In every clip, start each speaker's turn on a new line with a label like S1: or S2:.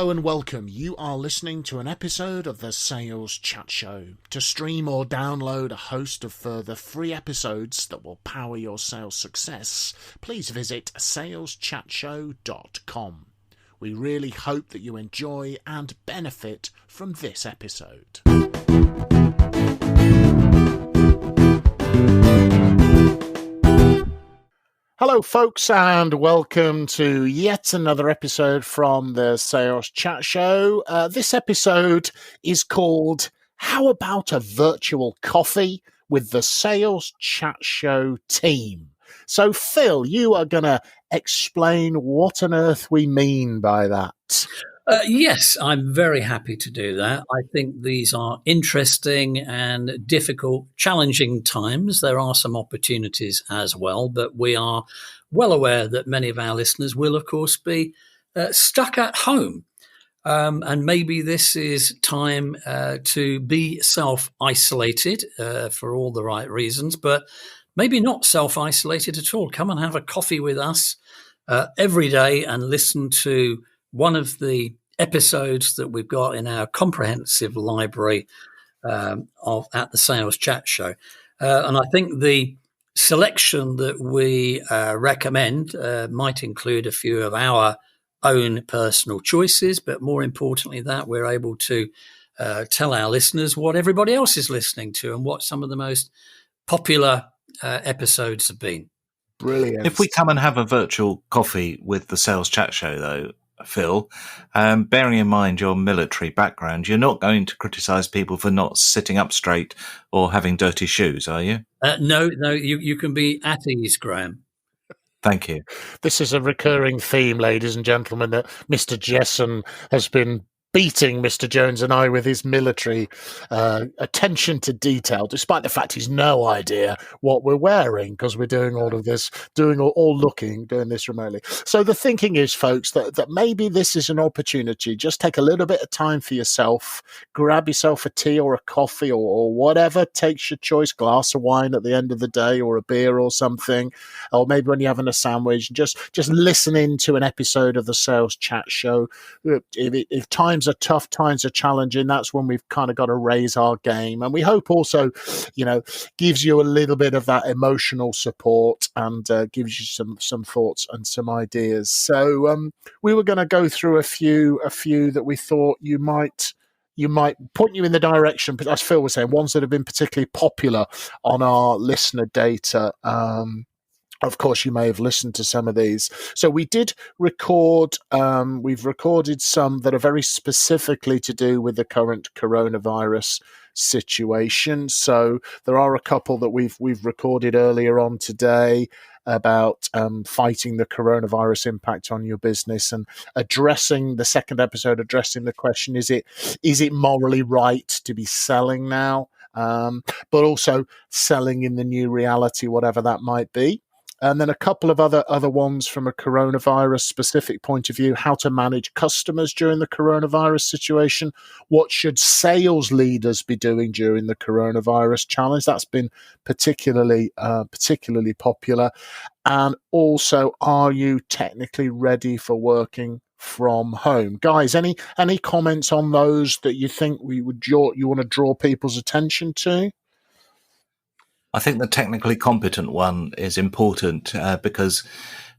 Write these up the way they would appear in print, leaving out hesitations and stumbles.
S1: Hello and welcome. You are listening to an episode of the Sales Chat Show. To stream or download a host of further free episodes that will power your sales success, please visit saleschatshow.com. We really hope that you enjoy and benefit from this episode. Hello folks, and welcome to yet another episode from the Sales Chat Show. This episode is called How About a Virtual Coffee with the Sales Chat Show team? So Phil, you are going to explain what on earth we mean by that.
S2: Yes, I'm very happy to do that. I think these are interesting and difficult, challenging times. There are some opportunities as well, but we are well aware that many of our listeners will, of course, be stuck at home. And maybe this is time to be self-isolated for all the right reasons, but maybe not self-isolated at all. Come and have a coffee with us every day and listen to one of the episodes that we've got in our comprehensive library at the Sales Chat Show. And I think the selection that we recommend might include a few of our own personal choices, but more importantly that we're able to tell our listeners what everybody else is listening to and what some of the most popular episodes have been.
S1: Brilliant.
S3: If we come and have a virtual coffee with the Sales Chat Show, though, Phil, bearing in mind your military background, you're not going to criticise people for not sitting up straight or having dirty shoes, are you?
S2: No, you can be at ease, Graham.
S3: Thank you.
S1: This is a recurring theme, ladies and gentlemen, that Mr. Jessen has been beating Mr. Jones and I with his military attention to detail, despite the fact he's no idea what we're wearing, because we're doing all of this, doing this remotely. So the thinking is, folks, that maybe this is an opportunity. Just take a little bit of time for yourself, grab yourself a tea or a coffee or whatever takes your choice, glass of wine at the end of the day or a beer or something, or maybe when you're having a sandwich, just listen in to an episode of the Sales Chat Show. If times are tough, times are challenging, that's when we've kind of got to raise our game. And we hope also, gives you a little bit of that emotional support and gives you some thoughts and some ideas. So we were going to go through a few that we thought you might point you in the direction, but as Phil was saying, ones that have been particularly popular on our listener data. Of course, you may have listened to some of these. So we did record, we've recorded some that are very specifically to do with the current coronavirus situation. So there are a couple that we've recorded earlier on today about fighting the coronavirus impact on your business and addressing the question, is it morally right to be selling now? But also selling in the new reality, whatever that might be. And then a couple of other ones from a coronavirus specific point of view, how to manage customers during the coronavirus situation. What should sales leaders be doing during the coronavirus challenge? That's been particularly popular. And also, are you technically ready for working from home? Guys, any comments on those that you think you want to draw people's attention to?
S3: I think the technically competent one is important because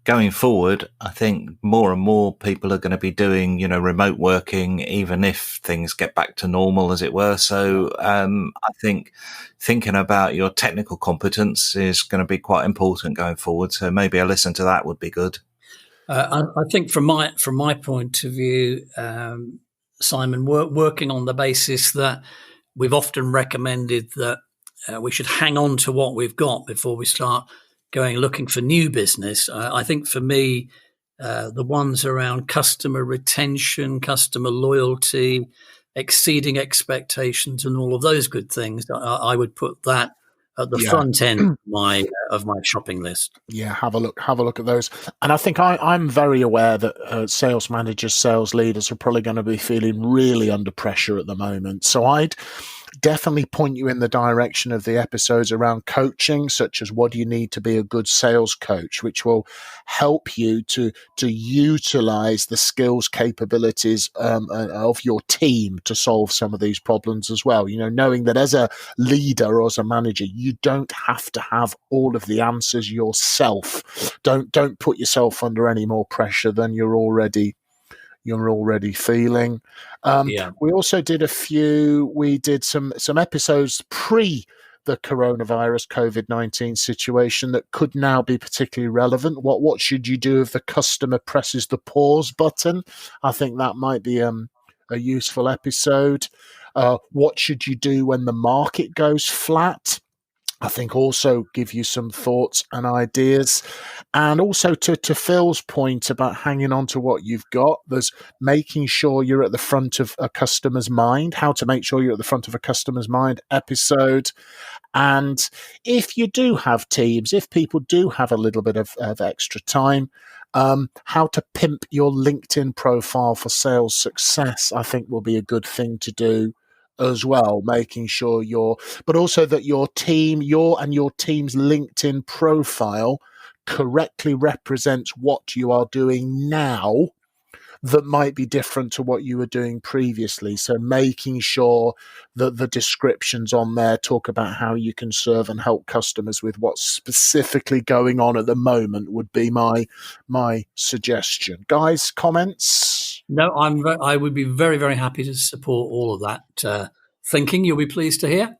S3: going forward, I think more and more people are going to be doing, remote working, even if things get back to normal, as it were. So I think thinking about your technical competence is going to be quite important going forward. So maybe a listen to that would be good.
S2: I think from my point of view, Simon, working on the basis that we've often recommended that we should hang on to what we've got before we start going looking for new business. I think for me, the ones around customer retention, customer loyalty, exceeding expectations, and all of those good things, I would put that at the front end of my shopping list.
S1: Yeah, have a look at those. And I think I'm very aware that sales managers, sales leaders are probably going to be feeling really under pressure at the moment. So definitely point you in the direction of the episodes around coaching, such as what do you need to be a good sales coach, which will help you to utilize the skills, capabilities of your team to solve some of these problems as well. Knowing that as a leader or as a manager, you don't have to have all of the answers yourself. Don't put yourself under any more pressure than you're already feeling. We also did some episodes pre the coronavirus COVID-19 situation that could now be particularly relevant. What should you do if the customer presses the pause button? I think that might be a useful episode. What should you do when the market goes flat? I think also give you some thoughts and ideas. And also to Phil's point about hanging on to what you've got, there's making sure you're at the front of a customer's mind, how to make sure you're at the front of a customer's mind episode. And if you do have teams, if people do have a little bit of extra time, how to pimp your LinkedIn profile for sales success, I think will be a good thing to do as well, making sure but also that your team's LinkedIn profile correctly represents what you are doing now that might be different to what you were doing previously. So making sure that the descriptions on there talk about how you can serve and help customers with what's specifically going on at the moment would be my suggestion. Guys, comments?
S2: No, I would be very, very happy to support all of that thinking. You'll be pleased to hear.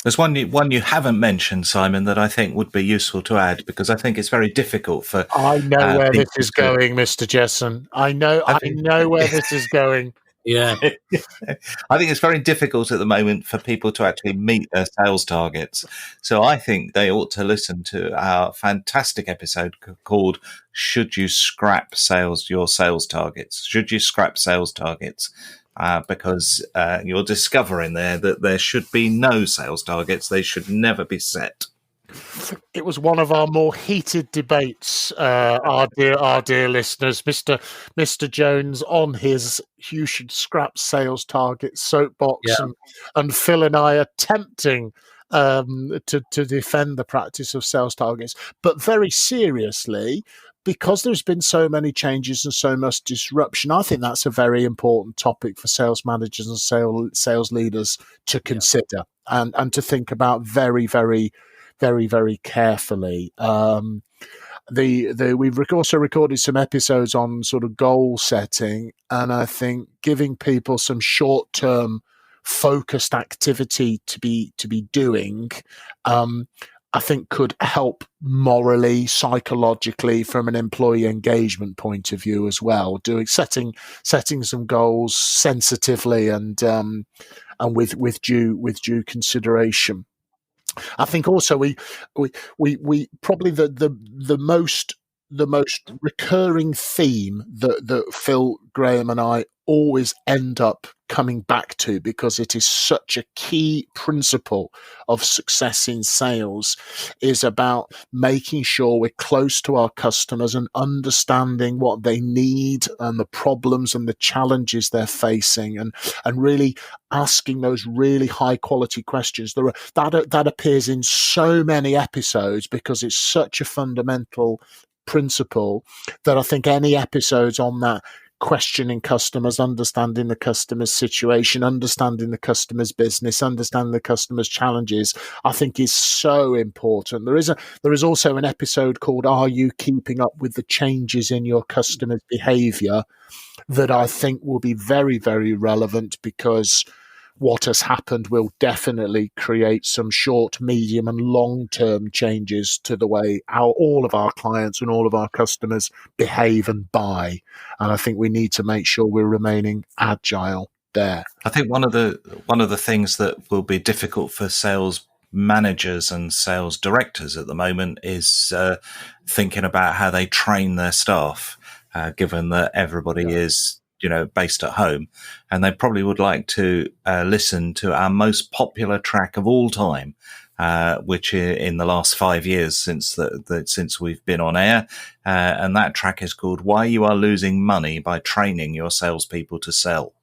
S3: There's one you haven't mentioned, Simon, that I think would be useful to add, because I think it's very difficult for.
S1: I know where this is going, Mr. Jesson. I know where this is going.
S2: Yeah.
S3: I think it's very difficult at the moment for people to actually meet their sales targets. So I think they ought to listen to our fantastic episode called "Should You Scrap Your Sales Targets?" Should you scrap sales targets? Because you're discovering there that there should be no sales targets. They should never be set.
S1: It was one of our more heated debates, our dear listeners. Mr. Jones on his "you should scrap sales targets" soapbox, and Phil and I attempting to defend the practice of sales targets, but very seriously, because there's been so many changes and so much disruption. I think that's a very important topic for sales managers and sales leaders to consider and to think about very, very, very, very carefully. We've also recorded some episodes on sort of goal setting, and I think giving people some short-term focused activity to be doing, I think could help morally, psychologically, from an employee engagement point of view as well. Setting some goals sensitively and with due consideration. I think also we probably the most recurring theme that Phil, Graham, and I always end up coming back to, because it is such a key principle of success in sales, is about making sure we're close to our customers and understanding what they need and the problems and the challenges they're facing, and really asking those really high quality questions. That appears in so many episodes because it's such a fundamental principle that I think any episodes on that, questioning customers, understanding the customer's situation, understanding the customer's business, understanding the customer's challenges, I think is so important. There is also an episode called "Are You Keeping Up with the Changes in Your Customer's Behavior?" that I think will be very, very relevant, because what has happened will definitely create some short, medium, and long-term changes to the way all of our clients and all of our customers behave and buy. And I think we need to make sure we're remaining agile there.
S3: I think one of the things that will be difficult for sales managers and sales directors at the moment is thinking about how they train their staff, given that everybody is based at home, and they probably would like to listen to our most popular track of all time, which in the last 5 years since we've been on air, and that track is called "Why You Are Losing Money by Training Your Salespeople to Sell."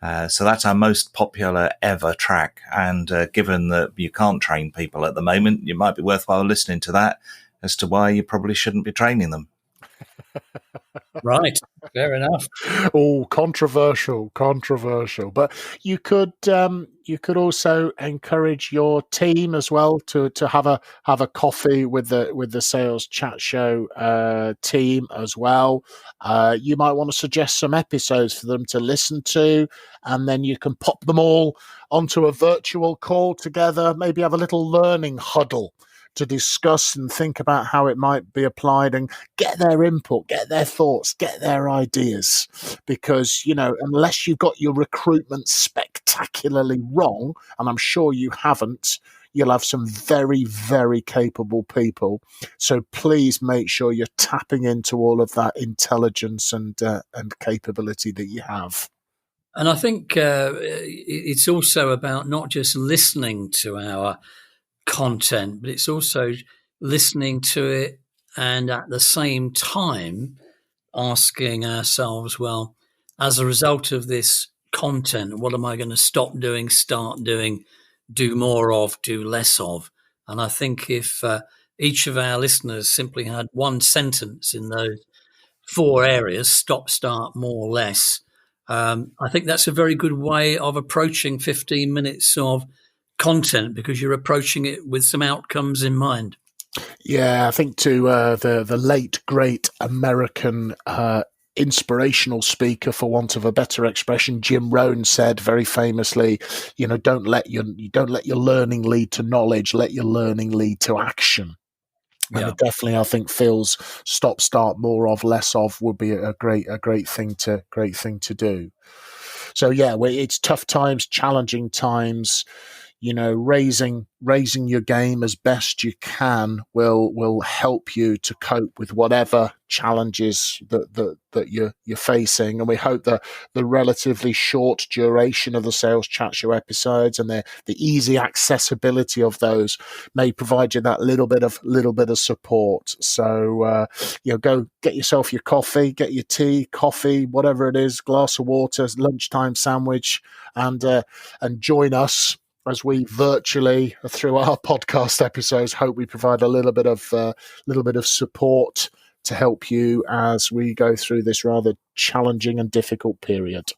S3: So that's our most popular ever track. And given that you can't train people at the moment, it might be worthwhile listening to that as to why you probably shouldn't be training them.
S2: Right. Fair enough.
S1: Oh, controversial. But you could also encourage your team as well to have a coffee with the Sales Chat Show team as well. You might want to suggest some episodes for them to listen to, and then you can pop them all onto a virtual call together. Maybe have a little learning huddle to discuss and think about how it might be applied, and get their input, get their thoughts, get their ideas. Because, unless you've got your recruitment spectacularly wrong, and I'm sure you haven't, you'll have some very, very capable people. So please make sure you're tapping into all of that intelligence and capability that you have.
S2: And I think it's also about not just listening to our content, but it's also listening to it and at the same time asking ourselves, well, as a result of this content, what am I going to stop doing, start doing, do more of, do less of? And I think if each of our listeners simply had one sentence in those 4 areas, stop, start, more, less, I think that's a very good way of approaching 15 minutes of content, because you're approaching it with some outcomes in mind.
S1: Yeah, I think to the late great American inspirational speaker, for want of a better expression, Jim Rohn, said very famously, don't let your learning lead to knowledge, let your learning lead to action. And it definitely, I think, feels stop, start, more of, less of would be a great thing to do. So yeah, it's tough times, challenging times. Raising your game as best you can will help you to cope with whatever challenges that you're facing. And we hope that the relatively short duration of the Sales Chat Show episodes and the easy accessibility of those may provide you that little bit of support. So go get yourself your coffee, get your tea, coffee, whatever it is, glass of water, lunchtime sandwich, and join us as we virtually, through our podcast episodes, hope we provide a little bit of support to help you as we go through this rather challenging and difficult period.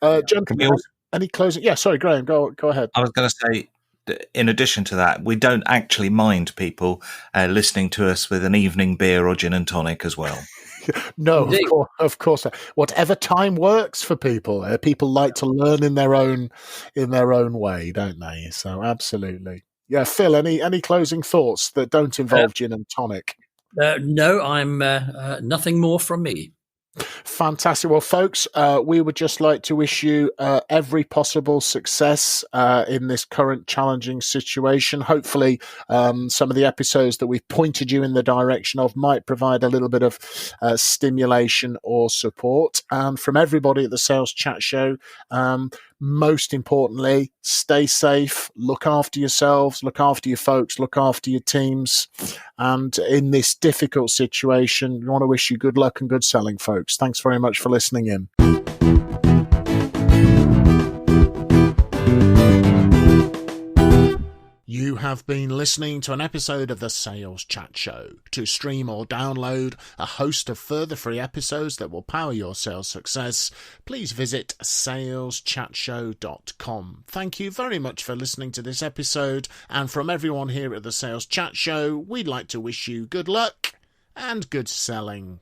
S1: Gentlemen, any closing? Yeah, sorry, Graham, go ahead.
S3: I was going to say, in addition to that, we don't actually mind people listening to us with an evening beer or gin and tonic as well.
S1: No, of course. Whatever time works for people. People like to learn in their own way, don't they? So absolutely. Yeah, Phil. Any closing thoughts that don't involve gin and tonic?
S2: No, I'm nothing more from me.
S1: Fantastic. Well, folks, we would just like to wish you every possible success in this current challenging situation. Hopefully, some of the episodes that we've pointed you in the direction of might provide a little bit of stimulation or support. And from everybody at the Sales Chat Show, most importantly, stay safe, look after yourselves, look after your folks, look after your teams. And in this difficult situation, we want to wish you good luck and good selling, folks. Thanks very much for listening in. You have been listening to an episode of the Sales Chat Show. To stream or download a host of further free episodes that will power your sales success, please visit saleschatshow.com. Thank you very much for listening to this episode, and from everyone here at the Sales Chat Show, we'd like to wish you good luck and good selling.